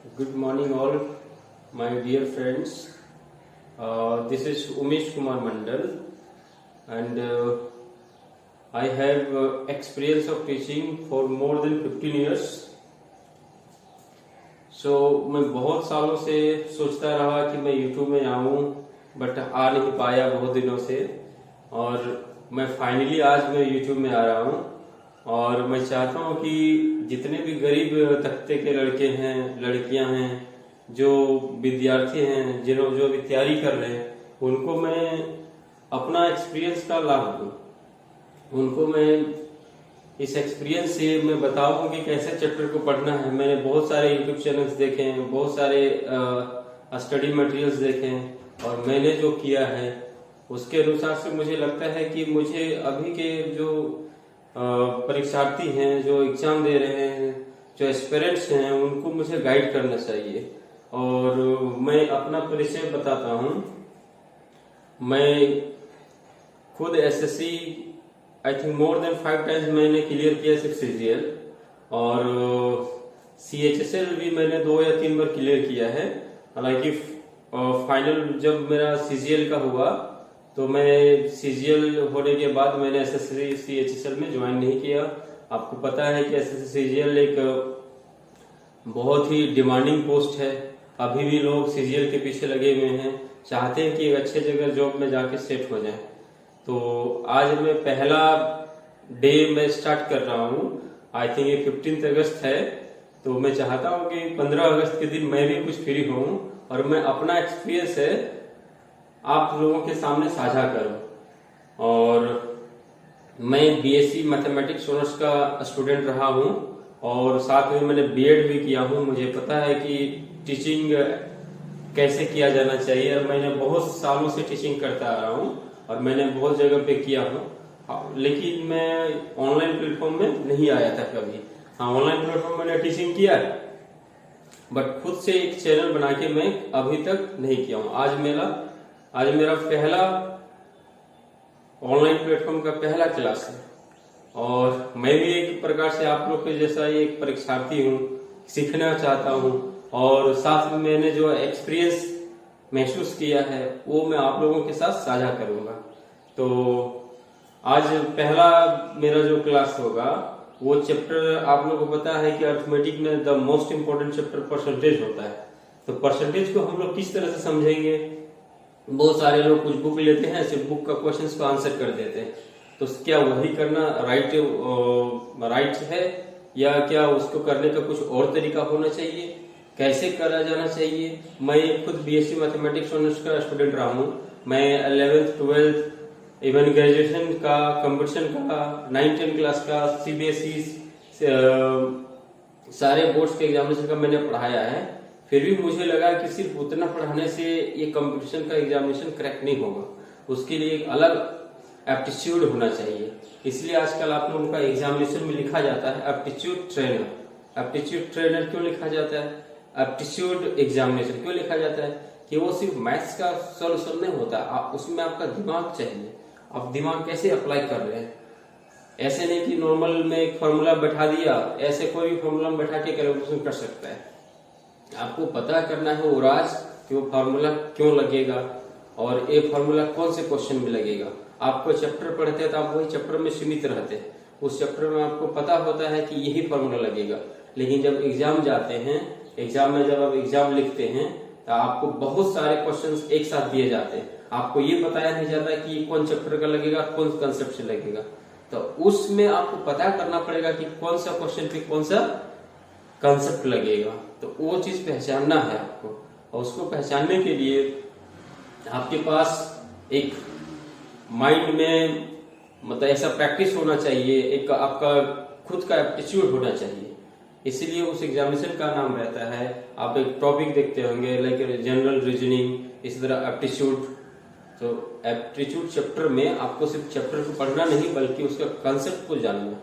Good morning, all my dear friends. This is Umesh Kumar Mandal, and I have experience of teaching for more than 15 years. So मैं बहुत सालों से सोचता रहा कि मैं YouTube में आऊँ, बट आ नहीं पाया बहुत दिनों से, और मैं फाइनली आज मैं YouTube में आ रहा हूँ। और मैं चाहता हूँ कि जितने भी गरीब तबके के लड़के हैं, लड़कियां हैं, जो विद्यार्थी हैं, जो भी तैयारी कर रहे हैं, उनको मैं अपना एक्सपीरियंस का लाभ दूँ। उनको मैं इस एक्सपीरियंस से मैं बताऊँ कि कैसे चैप्टर को पढ़ना है। मैंने बहुत सारे यूट्यूब चैनल्स देखे हैं, बहुत सारे स्टडी मटेरियल्स देखे हैं, और मैंने जो किया है उसके अनुसार से मुझे लगता है कि मुझे अभी के जो परीक्षार्थी हैं, जो एग्जाम दे रहे हैं, जो एस्पिरेंट्स हैं, उनको मुझे गाइड करना चाहिए। और मैं अपना परिचय बताता हूँ। मैं खुद SSC I think more than 5 times मैंने क्लियर किया, सिर्फ सीजीएल, और सीएचएसएल भी मैंने 2 या 3 बार क्लियर किया है। हालांकि फाइनल जब मेरा सीजीएल का हुआ तो मैं सीजीएल होने के बाद मैंने एसएससी सीएचएसएल में ज्वाइन नहीं किया। आपको पता है कि एसएससी सीजीएल एक बहुत ही डिमांडिंग पोस्ट है। अभी भी लोग सीजीएल के पीछे लगे हुए हैं, चाहते हैं कि एक अच्छे जगह जॉब में जाके सेट हो जाए। तो आज मैं पहला डे मैं स्टार्ट कर रहा हूँ। आई थिंक ये 15 अगस्त है। तो मैं चाहता हूँ कि 15 अगस्त के दिन मैं भी कुछ फ्री हूँ और मैं अपना एक्सपीरियंस है आप लोगों के सामने साझा करूं। और मैं बीएससी मैथमेटिक्स ऑनर्स का स्टूडेंट रहा हूं, और साथ में मैंने बीएड भी किया हूं। मुझे पता है कि टीचिंग कैसे किया जाना चाहिए, और मैंने बहुत सालों से टीचिंग करता आ रहा हूं, और मैंने बहुत जगह पे किया हूं। लेकिन मैं ऑनलाइन प्लेटफॉर्म में नहीं आया था कभी। हाँ, ऑनलाइन प्लेटफॉर्म मैंने टीचिंग किया है, बट खुद से एक चैनल बना के मैं अभी तक नहीं किया हूँ। आज मेरा पहला ऑनलाइन प्लेटफॉर्म का पहला क्लास है, और मैं भी एक प्रकार से आप लोग के जैसा ही एक परीक्षार्थी हूँ, सीखना चाहता हूँ, और साथ में मैंने जो एक्सपीरियंस महसूस किया है वो मैं आप लोगों के साथ साझा करूंगा। तो आज पहला मेरा जो क्लास होगा वो चैप्टर, आप लोगों को पता है कि अर्थमेटिक में the most important chapter percentage होता है। तो परसेंटेज को हम लोग किस तरह से समझेंगे? बहुत सारे लोग कुछ बुक लेते हैं, सिर्फ बुक का क्वेश्चंस को आंसर कर देते हैं। तो क्या वही करना राइट है, या क्या उसको करने का कुछ और तरीका होना चाहिए? कैसे करा जाना चाहिए? मैं खुद बीएससी मैथमेटिक्स ऑनर्स का स्टूडेंट रहा हूँ। मैं 11th 12th इवन ग्रेजुएशन का, कंपटीशन का, 9th-10th क्लास का, सीबीएसई सारे बोर्ड्स के एग्जामिनेशन का मैंने पढ़ाया है। फिर भी मुझे लगा कि सिर्फ उतना पढ़ाने से ये कंपटीशन का एग्जामिनेशन क्रैक नहीं होगा, उसके लिए एक अलग एप्टीट्यूड होना चाहिए। इसलिए आजकल आप लोगों का एग्जामिनेशन में लिखा जाता है एप्टीट्यूड ट्रेनर। एप्टीट्यूड ट्रेनर क्यों लिखा जाता है? एप्टीट्यूड एग्जामिनेशन क्यों लिखा जाता है? कि वो सिर्फ मैथ्स का सोल्यूशन नहीं होता, उसमें आपका दिमाग चाहिए। आप दिमाग कैसे अप्लाई कर रहे हैं? ऐसे नहीं कि नॉर्मल में एक फॉर्मूला बैठा दिया, ऐसे कोई भी फॉर्मूला बैठा के कैलकुलेशन कर सकता है। आपको पता करना है वो राज कि वो फार्मूला क्यों लगेगा, और ये फार्मूला कौन से क्वेश्चन में लगेगा। आपको चैप्टर पढ़ते हैं तो आप वही चैप्टर में सीमित रहते हैं, उस चैप्टर में आपको पता होता है कि यही फार्मूला लगेगा। लेकिन जब एग्जाम जाते हैं, एग्जाम में जब आप एग्जाम लिखते हैं तो आपको बहुत सारे क्वेश्चंस एक साथ दिए जाते हैं। आपको ये बताया नहीं जाता कि कौन चैप्टर का लगेगा, कौन कंसेप्ट से लगेगा। तो उसमें आपको पता करना पड़ेगा कि कौन सा क्वेश्चन पे कौन सा कंसेप्ट लगेगा। तो वो चीज पहचानना है आपको, और उसको पहचानने के लिए आपके पास एक माइंड में मतलब ऐसा प्रैक्टिस होना चाहिए, एक आपका खुद का एप्टीट्यूड होना चाहिए। इसीलिए उस एग्जामिनेशन का नाम रहता है, आप एक टॉपिक देखते होंगे लाइक जनरल रीजनिंग, इस तरह एप्टीट्यूड। तो एप्टीट्यूड चैप्टर में आपको सिर्फ चैप्टर को पढ़ना नहीं, बल्कि उसका कंसेप्ट को जानना,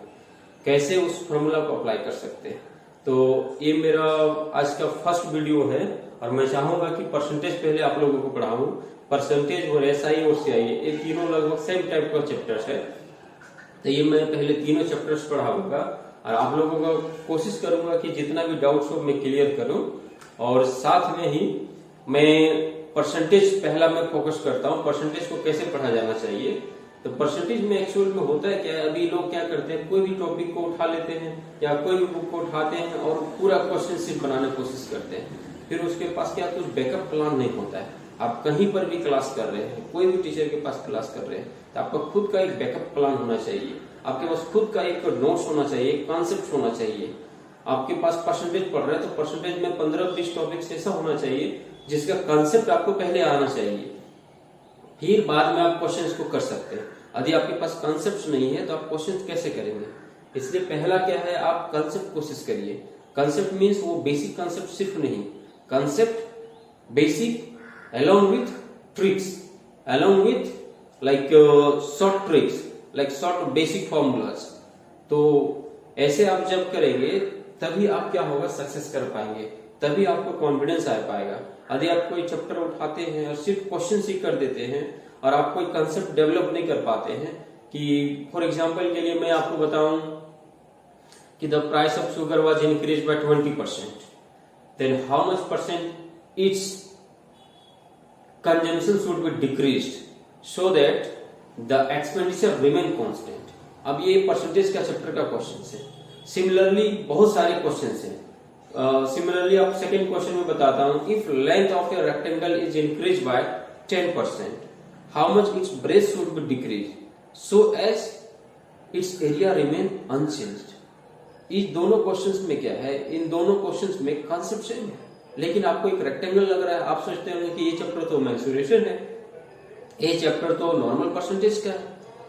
कैसे उस फॉर्मूला को अप्लाई कर सकते हैं। तो ये मेरा आज का फर्स्ट वीडियो है, और मैं चाहूंगा कि परसेंटेज पहले आप लोगों को पढ़ाऊं। परसेंटेज और एसआई और सीआई, ये तीनों लगभग सेम टाइप का चैप्टर्स है। तो ये मैं पहले तीनों चैप्टर्स पढ़ाऊंगा, और आप लोगों को कोशिश करूंगा कि जितना भी डाउट्स हो मैं क्लियर करूं। और साथ में ही मैं परसेंटेज पहला मैं फोकस करता हूँ, परसेंटेज को कैसे पढ़ा जाना चाहिए। तो परसेंटेज में एक्चुअल में होता है क्या, अभी लोग क्या करते हैं, कोई भी टॉपिक को उठा लेते हैं या कोई भी बुक को उठाते हैं और पूरा क्वेश्चन सिर्फ बनाने की कोशिश करते हैं, फिर उसके पास क्या कुछ बैकअप प्लान नहीं होता है। आप कहीं पर भी क्लास कर रहे हैं, कोई भी टीचर के पास क्लास कर रहे हैं, तो आपका खुद का एक बैकअप प्लान होना चाहिए, आपके पास खुद का एक नोट्स होना चाहिए, एक कॉन्सेप्ट होना चाहिए। आपके पास परसेंटेज पढ़ रहे हैं तो परसेंटेज में 15-20 टॉपिक्स ऐसा होना चाहिए जिसका कंसेप्ट आपको पहले आना चाहिए, फिर बाद में आप क्वेश्चंस को कर सकते हैं। यदि आपके पास कंसेप्ट नहीं है तो आप क्वेश्चन कैसे करेंगे। इसलिए पहला क्या है, आप कंसेप्ट कोशिश करिए। कंसेप्ट मीन्स वो बेसिक कंसेप्ट सिर्फ नहीं, concept basic along with tricks, along with like short tricks, like short basic formulas. तो ऐसे आप जब करेंगे तभी आप क्या होगा, सक्सेस कर पाएंगे, तभी आपको कॉन्फिडेंस आ पाएगा। यदि आप कोई चैप्टर उठाते हैं और सिर्फ क्वेश्चन ही कर देते हैं और आप कोई कंसेप्ट डेवलप नहीं कर पाते हैं, कि फॉर एग्जांपल के लिए मैं आपको बताऊं कि the price of sugar was increase by 20%, then how much percent its consumption should be decreased so that the expenditure remain constant. अब ये परसेंटेज का चैप्टर का क्वेश्चन है। सिमिलरली बहुत सारे क्वेश्चन हैं। सिमिलरली आप सेकेंड क्वेश्चन में बताता हूं, if length of a rectangle is increase by 10%, how much its breadth should be decrease so as its area remain unchanged. इस दोनों क्वेश्चंस में क्या है, इन दोनों क्वेश्चंस में कॉन्सेप्ट सेम है, लेकिन आपको एक रेक्टेंगल लग रहा है, आप सोचते होंगे कि ये चैप्टर तो मेंसुरेशन है, ये चैप्टर तो नॉर्मल परसेंटेज का है,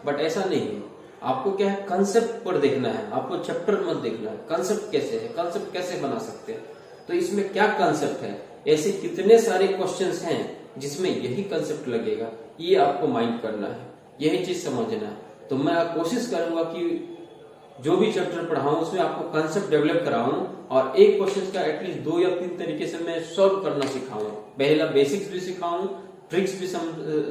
बट ऐसा नहीं है। आपको क्या है, कंसेप्ट पर देखना है, आपको चैप्टर मत देखना है, कंसेप्ट कैसे है, कंसेप्ट कैसे बना सकते हैं, तो इसमें क्या कंसेप्ट है। ऐसे कितने सारे क्वेश्चंस हैं जिसमें यही कंसेप्ट लगेगा, ये आपको माइंड करना है, यही चीज समझना है। तो मैं कोशिश करूंगा कि जो भी चैप्टर पढ़ाऊं उसमें आपको कंसेप्ट डेवलप कराऊं और एक क्वेश्चन का एटलीस्ट 2 या 3 तरीके से मैं सॉल्व करना सिखाऊं। पहला बेसिक्स भी सिखाऊं, ट्रिक्स भी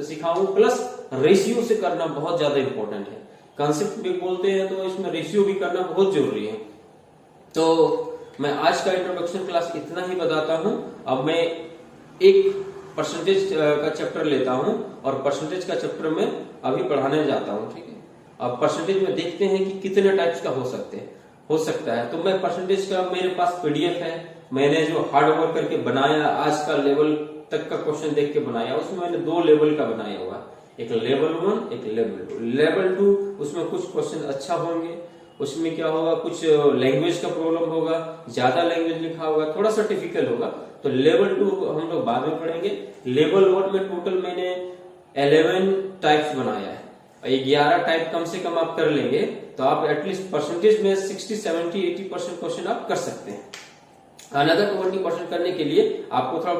सिखाऊं, प्लस रेशियो से करना बहुत ज्यादा इंपॉर्टेंट है। कंसेप्ट भी बोलते हैं तो इसमें रेशियो भी करना बहुत जरूरी है। तो मैं आज का इंट्रोडक्शन क्लास इतना ही बताता हूं। अब मैं एक परसेंटेज का चैप्टर लेता हूं और परसेंटेज का चैप्टर में अभी पढ़ाने जाता हूं, ठीक है। अब परसेंटेज में देखते हैं कि कितने टाइप्स का हो सकता है। तो मैं परसेंटेज का, मेरे पास पीडीएफ है, मैंने जो हार्ड वर्क करके बनाया, आज का लेवल तक का क्वेश्चन देख के बनाया, उसमें मैंने 2 लेवल का बनाया हुआ, एक लेवल 1, एक लेवल 2। लेवल 2 उसमें कुछ क्वेश्चन अच्छा होंगे, उसमें क्या होगा, कुछ लैंग्वेज का प्रॉब्लम होगा, ज्यादा लैंग्वेज लिखा होगा, थोड़ा सा टिपिकल होगा, तो लेवल 2 हम लोग बाद में पढ़ेंगे। लेवल 1 में टोटल मैंने 11 टाइप्स बनाया है, 11 टाइप कम से कम आप कर लेंगे तो आप एटलीस्ट परसेंटेज में 60, 70, 80% क्वेश्चन आप कर सकते हैं। अनदर 20% करने के लिए आपको थोड़ा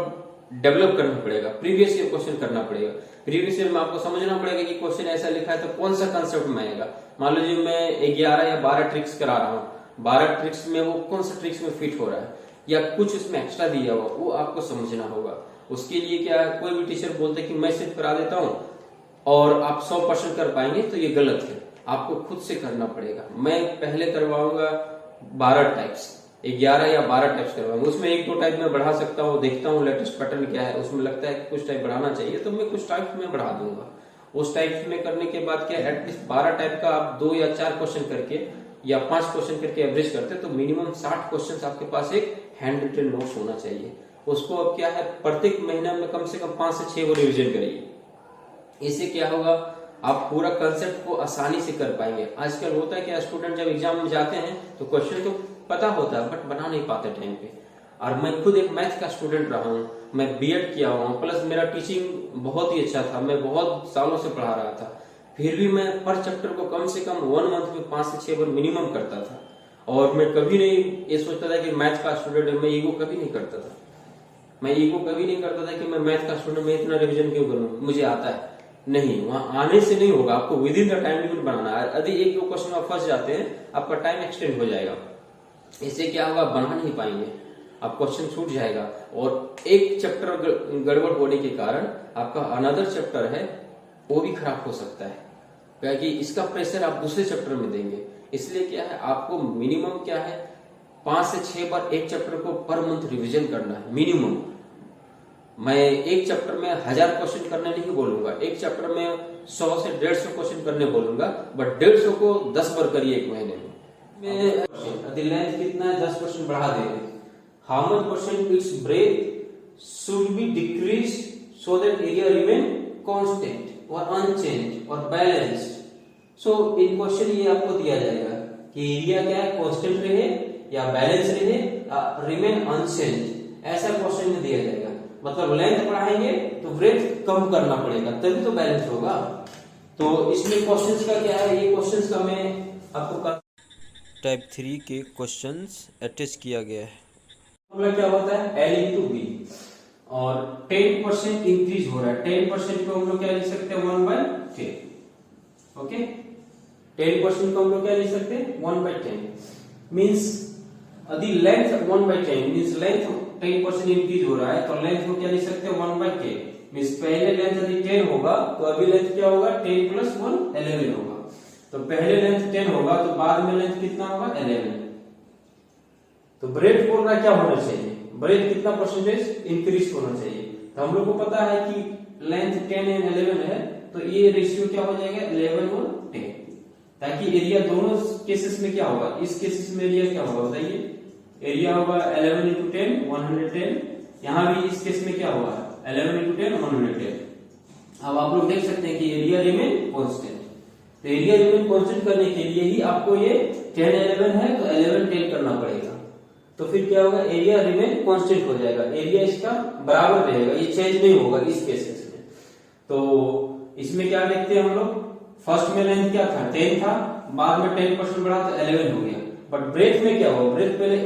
डेवलप करना पड़ेगा, प्रीवियस ईयर क्वेश्चन करना पड़ेगा। प्रीवियस ईयर में आपको समझना पड़ेगा कि क्वेश्चन ऐसा लिखा है तो कौन सा कंसेप्ट में आएगा। मान लीजिए मैं 11 या 12 ट्रिक्स करा रहा हूँ, 12 ट्रिक्स में वो कौन सा ट्रिक्स में फिट हो रहा है, या कुछ उसमें एक्स्ट्रा दिया हुआ, वो आपको समझना होगा। उसके लिए क्या, कोई भी टीचर बोलते कि मैं सिर्फ करा देता हूँ और आप 100% कर पाएंगे, तो ये गलत है, आपको खुद से करना पड़ेगा। मैं पहले करवाऊंगा 12 टाइप्स, 11 या 12 टाइप्स करवाऊंगा, उसमें 1-2 टाइप में बढ़ा सकता हूँ, देखता हूँ लेटेस्ट पैटर्न क्या है, उसमें लगता है कि कुछ टाइप बढ़ाना चाहिए तो मैं कुछ टाइप में बढ़ा दूंगा। उस टाइप में करने के बाद क्या, एटलीस्ट 12 टाइप का आप 2 या 4 क्वेश्चन करके या 5 क्वेश्चन करके एवरेज करते हैं तो मिनिमम 60 क्वेश्चन आपके पास एक हैंड रिटन नोट्स होना चाहिए। उसको अब क्या है, प्रत्येक महीना में कम से कम 5 से 6 बार रिविजन करिए। इससे क्या होगा, आप पूरा कंसेप्ट को आसानी से कर पाएंगे। आजकल होता है कि स्टूडेंट जब एग्जाम में जाते हैं तो क्वेश्चन तो पता होता है बट बना नहीं पाते टाइम पे। और मैं खुद एक मैथ का स्टूडेंट रहा हूँ, मैं बीएड किया हुआ हूँ, प्लस मेरा टीचिंग बहुत ही अच्छा था, मैं बहुत सालों से पढ़ा रहा था, फिर भी मैं पर चैप्टर को कम से कम 1 मंथ में 5 से 6 बार मिनिमम करता था। और मैं कभी नहीं ये सोचता था कि मैथ का स्टूडेंट है, मैं ईगो कभी नहीं करता था। मैं ईगो कभी नहीं करता था कि मैं मैथ का स्टूडेंट, मैं इतना रिविजन क्यों करूँ, मुझे आता है। नहीं, वहां आने से नहीं होगा, आपको within the time limit बनाना है। यदि 1-2 क्वेश्चन आप फंस जाते हैं, आपका टाइम एक्सटेंड हो जाएगा। इससे क्या होगा, बना नहीं पाएंगे, आप क्वेश्चन छूट जाएगा और एक चैप्टर गड़बड़ होने के कारण आपका अनदर चैप्टर है वो भी खराब हो सकता है, क्योंकि इसका प्रेशर आप दूसरे चैप्टर में देंगे। इसलिए क्या है, आपको मिनिमम क्या है, 5 से 6 बार एक चैप्टर को पर मंथ रिवीजन करना है मिनिमम। मैं एक चैप्टर में 1000 क्वेश्चन करने नहीं बोलूंगा, एक चैप्टर में 100 से 150 क्वेश्चन करने बोलूंगा, बट 150 को 10 बार करिए एक महीने में। लेंथ कितना है, 10% बढ़ा देंगे। How much percent it's breadth should be decrease so that area remain constant और अनचेंज और बैलेंस्ड। सो इन क्वेश्चन ये आपको दिया जाएगा कि एरिया क्या है, कांस्टेंट रहे या बैलेंस रहे, रिमेन अनचेंज, ऐसा क्वेश्चन में दिया जाएगा। मतलब लेंथ बढ़ाएंगे तो ब्रेथ कम करना पड़ेगा, तभी तो बैलेंस होगा। तो इसमें क्वेश्चंस का क्या है, ये क्वेश्चंस का मैं आपको टाइप 3 के क्वेश्चंस अटैच किया गया है। मतलब क्या होता है, L इंटू बी, और 10% इंक्रीज हो रहा है। 10% को हम लोग क्या लिख सकते हैं, 1/10। ओके, 10% को हम लोग क्या लिख सकते हैं, 1/10 मीन्स यदि लेंथ 1/10 मीन्स लेंथ 10% इंक्रीज हो रहा है, तो लेंथ को क्या लिख सकते हैं, 1/10 मीन्स पहले लेंथ यदि 10 होगा तो अभी लेंथ क्या होगा, 10 + 1 11 होगा। तो पहले लेंथ 10 होगा तो बाद में लेंथ कितना होगा, 11। तो ब्रेथ बोल रहा क्या होना चाहिए, ब्रेथ कितना परसेंटेज इंक्रीज होना चाहिए। तो हम लोग को पता है कि लेंथ 10 एंड 11 है, तो ये रेशियो क्या हो जाएगा, 11 और 10, ताकि एरिया दोनों केसेस में क्या होगा, इस केसेस में एरिया क्या होगा बताइए, एरिया होगा 11 × 10 110, यहां भी इस केस में क्या होगा 11 × 10 110। अब आप लोग देख सकते हैं कि एरिया रिमेन कांस्टेंट। तो एरिया रिमेन कांस्टेंट करने के लिए ही आपको ये 10 11 है तो 11 10 करना पड़ेगा। तो फिर क्या होगा, एरिया रिमेन कांस्टेंट हो जाएगा, एरिया इसका बराबर रहेगा, ये चेंज नहीं होगा इस केसेस में। तो इसमें क्या देखते हैं हम लोग, फर्स्ट में लेंथ क्या था, 10 था, बाद में 10% बढ़ा तो 11 हो गया। बट ब्रेथ में क्या हुआ, ब्रेथ पहले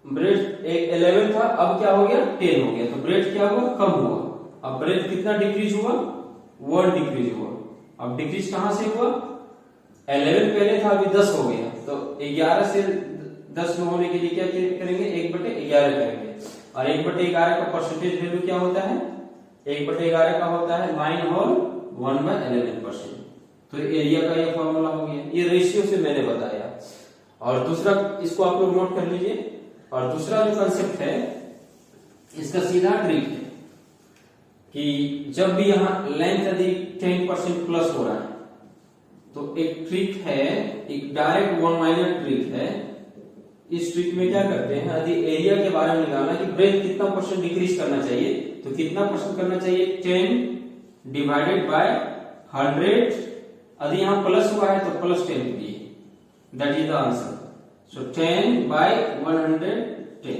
ब्रेथ 11 था, अब क्या हो गया 10 हो गया, तो ब्रेथ क्या हुआ, कम हुआ। अब ब्रेथ कितना डिक्रीज हुआ, 1 डिक्रीज हुआ। अब डिक्रीज कहां से हुआ, 11 पहले था, अभी 10 हो गया, तो 11 से 10 में होने के लिए क्या करेंगे, 1/11 करेंगे। और 1/11 का परसेंटेज वैल्यू क्या होता है, 1/11 का होता है 9 होल 1/11%। तो एरिया का ये फॉर्मूला हो गया, ये रेशियो से मैंने बताया। और दूसरा, इसको आप लोग नोट कर लीजिए। और दूसरा जो कंसेप्ट है, इसका सीधा ट्रिक है कि जब भी यहां लेंथ यदि 10% प्लस हो रहा है, तो एक ट्रिक है, एक डायरेक्ट 1 माइनर ट्रिक है। इस ट्रिक में क्या करते हैं, यदि एरिया के बारे में निकालना कि ब्रेथ कितना परसेंट डिक्रीज करना चाहिए, तो कितना परसेंट करना चाहिए, 10 डिवाइडेड बाय 100। यदि यहां प्लस हुआ है तो +10 कीजिए, दैट इज द आंसर। सो 10/110,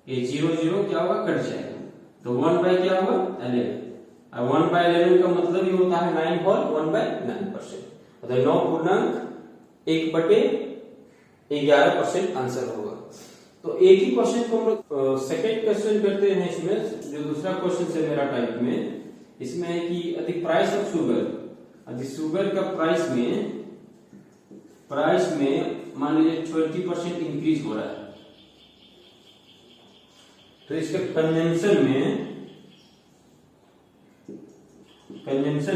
ये 0 0 क्या होगा, कट जाएगा, तो 1 क्या होगा 11। और 1/11 का मतलब ये होता है 9 होल 1/9%, मतलब 9/1/11% आंसर होगा। तो एक ही क्वेश्चन को हम लोग सेकेंड क्वेश्चन करते हैं इसमें, जो दूसरा क्वेश्चन है मेरा टाइप में, इसमें है कि यदि प्राइस ऑफ शुगर, यदि शुगर का प्राइस में मान लीजिए 20% इंक्रीज हो रहा है, तो इसके कंजम्पशन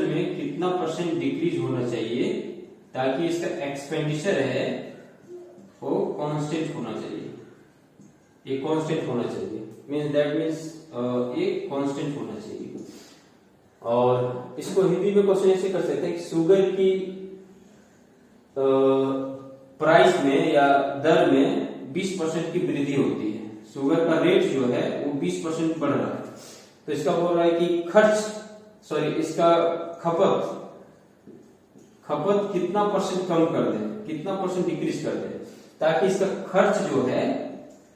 में कितना परसेंट डिक्रीज होना चाहिए, ताकि इसका एक्सपेंडिचर है वो कांस्टेंट होना चाहिए, ये कांस्टेंट होना चाहिए, मींस दैट मींस ये कांस्टेंट होना चाहिए। और इसको हिंदी में क्वेश्चन ऐसे कर सकते हैं कि शुगर की प्राइस में या दर में 20% की वृद्धि होती है, शुगर का रेट जो है वो 20% बढ़ रहा है, तो इसका बोल रहा है कि इसका खपत कितना परसेंट कम कर दे, कितना परसेंट डिक्रीज कर दे, ताकि इसका खर्च जो है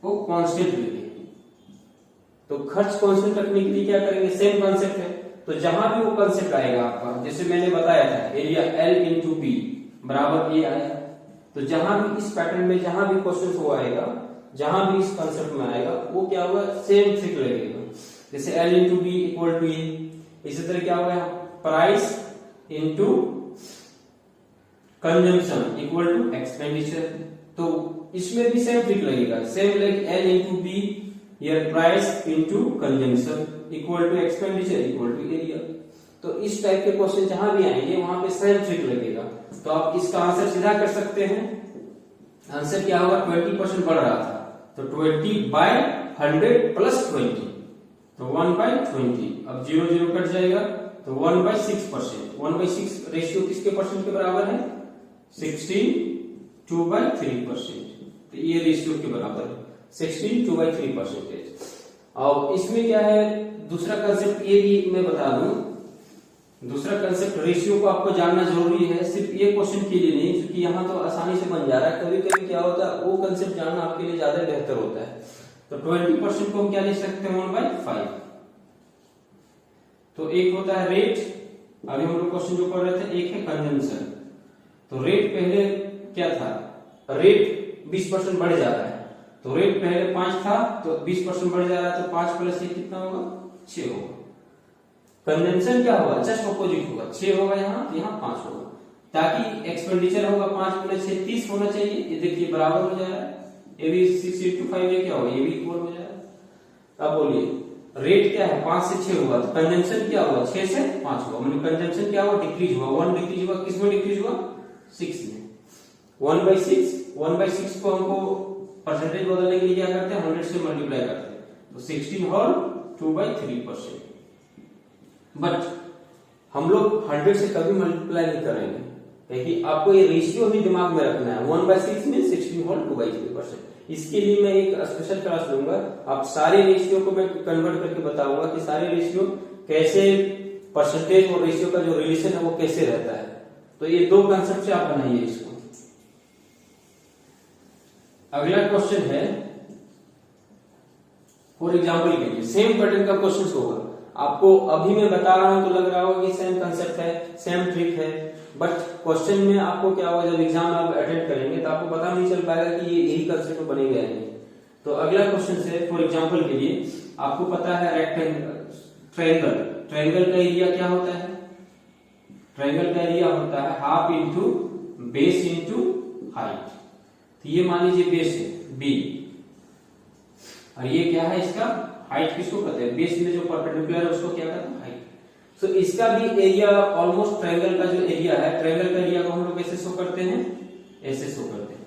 वो कांस्टेंट रहे। तो खर्च कांस्टेंट रखने के लिए क्या करेंगे, सेम कॉन्सेप्ट है। तो जहां भी वो कॉन्सेप्ट आएगा आपका, जैसे मैंने बताया था एरिया L × B बराबर A आया, तो जहां भी इस पैटर्न में जहां भी क्वेश्चन वो आएगा, जहां भी इस कॉन्सेप्ट में आएगा, वो क्या होगा, सेम ट्रिक लगेगा। जैसे L × B = A, इसी तरह क्या होगा, प्राइस इंटू कंजम्पशन = एक्सपेंडिचर, तो इसमें भी सेम ट्रिक लगेगा, same like L × B, here price into consumption = expenditure = area. तो इस टाइप के क्वेश्चन जहां भी आएंगे वहां पे सेम ट्रिक लगेगा। तो आप इसका आंसर सीधा कर सकते हैं, आंसर क्या होगा, 20% बढ़ रहा था, तो 20/100 प्लस 20, तो 1/20। अब 0 0 कट जाएगा, तो 1/6%। 1/6 रेशियो किसके परसेंट के बराबर है, 16 2/3%। तो ये रेशियो के बराबर है 16 2/3%। और इसमें क्या है, दूसरा कंसेप्ट ये भी मैं बता दूं, दूसरा कंसेप्ट रेशियो को आपको जानना जरूरी है, सिर्फ ये क्वेश्चन के लिए नहीं, क्योंकि यहाँ तो आसानी से बन जा रहा है। कभी कभी क्या होता है, वो कंसेप्ट जानना आपके लिए ज्यादा बेहतर होता है। तो 20% को हम क्या लिख सकते हैं, 1/5। तो एक होता है रेट, अभी हम लोग क्वेश्चन जो पढ़ रहे थे, एक है कंजम्पशन। तो रेट पहले क्या था, रेट 20% बढ़ जा रहा है, तो रेट पहले 5 था, तो 20% बढ़ जा रहा है, तो 5 प्लस 1 कितना होगा, 6 होगा। कंजम्पशन क्या होगा, जस्ट ऑपोजिट होगा, 6 होगा यहाँ, तो यहाँ 5 होगा, ताकि एक्सपेंडिचर होगा 5 प्लस 6 30 होना चाहिए। ये देखिए बराबर हो जा रहा है, ये भी 6 × 5 ये क्या होगा, ये भी इक्वल हो जा रहा है। अब बोलिए रेट क्या है, 5 से 6 हुआ, तो कंजम्पशन क्या हुआ, 6 से 5 हुआ, मतलब कंजम्पशन क्या हुआ, डिक्रीज हुआ, 1 डिक्रीज हुआ, किसमें डिक्रीज हुआ, 6 में। 1/6 को हमको परसेंटेज बदलने के लिए क्या करते हैं, 100 से मल्टीप्लाई करते हैं, तो 16 होल 2/3%। बट हम लोग 100 से कभी मल्टीप्लाई नहीं करेंगे, क्योंकि आपको ये रेशियो भी दिमाग में रखना है। 1/6 में 16 होल 2/3%। इसके लिए मैं एक स्पेशल क्लास लूंगा, आप सारे रेशियो को मैं कन्वर्ट करके बताऊंगा कि सारे रेशियो कैसे, परसेंटेज और रेशियो का जो रिलेशन है वो कैसे रहता है। तो ये दो कंसेप्ट से आप बनाइए इसको। अगला क्वेश्चन है, फॉर एग्जाम्पल के लिए सेम पैटर्न का क्वेश्चन होगा, आपको अभी मैं बता रहा हूं तो लग रहा होगा कि सेम कंसेप्ट है, सेम ट्रिक है, बट क्वेश्चन में आपको क्या होगा, जब एग्जाम आप अटेंड करेंगे तो आपको पता नहीं चल पाएगा कि ये यही कंसेप्ट बनेगा नहीं। तो अगला क्वेश्चन से फॉर एग्जाम्पल के लिए, आपको पता है ट्रायंगल, ट्रायंगल का एरिया क्या होता है, ट्रायंगल का एरिया होता है half into base into height. तो ये मान लीजिए बेस है बी, और ये क्या है, इसका हाइट किसको कहते हैं, बेस में जो परपेंडिकुलर है उसको क्या कहते हैं, हाइट। तो इसका भी एरिया ऑलमोस्ट ट्रायंगल का जो एरिया है, ट्रायंगल का एरिया को हम लोग कैसे शो करते हैं, ऐसे शो करते हैं।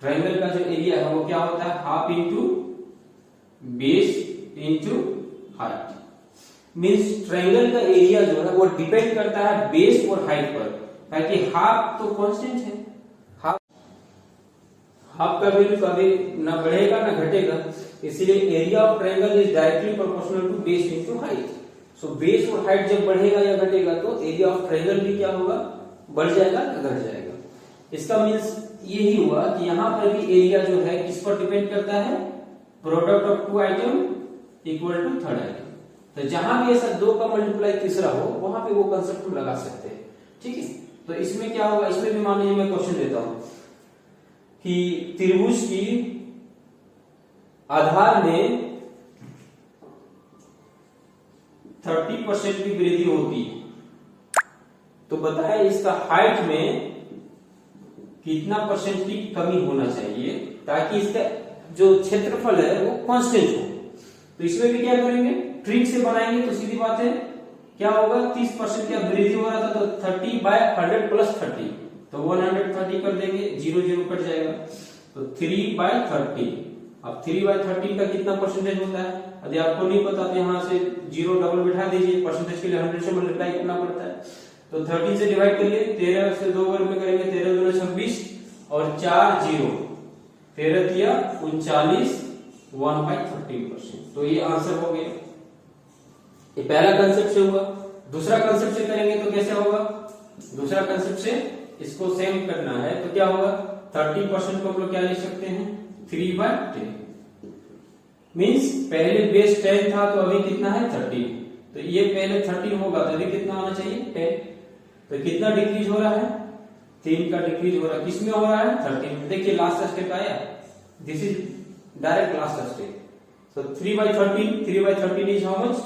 ट्रायंगल का जो एरिया है वो क्या होता है, half into base into height. Means triangle का एरिया जो है वो डिपेंड करता है बेस और हाइट पर, ताकि हाफ तो कांस्टेंट है, हाफ का वैल्यू कभी ना बढ़ेगा ना घटेगा, इसलिए area of triangle is directly proportional to base into height. So base और हाइट जब बढ़ेगा या घटेगा तो एरिया ऑफ ट्रायंगल भी क्या होगा, बढ़ जाएगा या घट जाएगा। इसका मींस यही हुआ कि यहां पर भी एरिया जो है किस पर डिपेंड करता है, product of 2 item equal to third item. तो जहां भी ऐसा 2 का मल्टीप्लाई तीसरा हो, वहां पे वो कंसेप्ट हम लगा सकते हैं, ठीक है। तो इसमें क्या होगा, इसमें भी मान लीजिए मैं क्वेश्चन देता हूं कि त्रिभुज की आधार में 30% की वृद्धि होती है, तो बताए इसका हाइट में कितना परसेंट की कमी होना चाहिए, ताकि इसका जो क्षेत्रफल है वो कांस्टेंट हो। तो इसमें भी क्या करेंगे, ट्रिक से बनाएंगे, तो सीधी बात है क्या होगा, 30% का वृद्धि हो रहा था, तो 30/100 प्लस 30, तो 130 कर देंगे, 0 0 कट जाएगा, तो 3/30। अब 3/30 का कितना परसेंटेज होता है, यदि आपको नहीं पता तो यहाँ से 0 डबल बिठा दीजिए, परसेंटेज के लिए 100 से मल्टीप्लाई करना पड़ता है। तो 30 से डिवाइड करिए, 13 से 2 वर्ग में करेंगे, 13 दूनी 26 और 4 0, 13 तिया 39, 1/30%। तो ये आंसर हो गया। ये पहला कंसेप्ट से हुआ। दूसरा कंसेप्ट से करेंगे तो कैसे होगा, दूसरा कंसेप्ट से इसको सेम करना है तो क्या होगा, 30% को हम लोग क्या लिख सकते हैं, 3/10। मींस पहले बेस 10 था तो अभी कितना है 30, तो ये पहले 30 होगा तो अभी कितना होना चाहिए 10। तो कितना डिक्रीज हो रहा है, 3 का डिक्रीज हो रहा है, किसमें हो रहा है 30 में। देखिए लास्ट स्टेप आया, this is direct last step. So 3/13 is how much,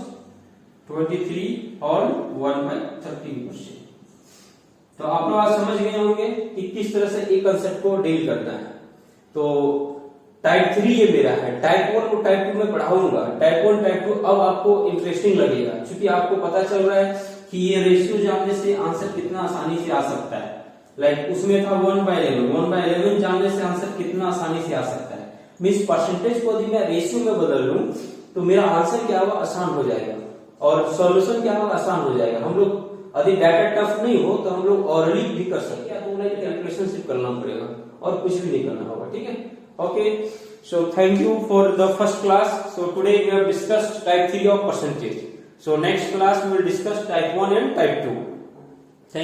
23 और 1/13%। तो आप लोग आज समझ गए होंगे कि किस तरह से एक कंसेप्ट को डील करना है। तो टाइप 3 ये मेरा है, टाइप 1 और टाइप 2 में पढ़ाऊंगा। टाइप 1 टाइप 2 अब आपको इंटरेस्टिंग लगेगा, क्योंकि आपको पता चल रहा है कि ये रेशियो जानने से आंसर कितना आसानी से आ सकता है। लाइक उसमें था 1/11 जानने से आंसर कितना आसानी से आ सकता है। मीन्स परसेंटेज को यदि मैं रेशियो में बदल लूं तो मेरा आंसर क्या होगा, आसान हो जाएगा और सॉल्यूशन क्या होगा, आसान हो जाएगा। हम लोग यदि डाटा टफ नहीं हो तो हम लोग ऑरली भी कर सकते हैं, तो उन्हें कैलकुलेशन सिर्फ करना पड़ेगा और कुछ भी नहीं करना होगा। ठीक है, okay. So thank you for the first class. So today we have discussed type 3 of percentage. So next class we will discuss type 1 and type 2.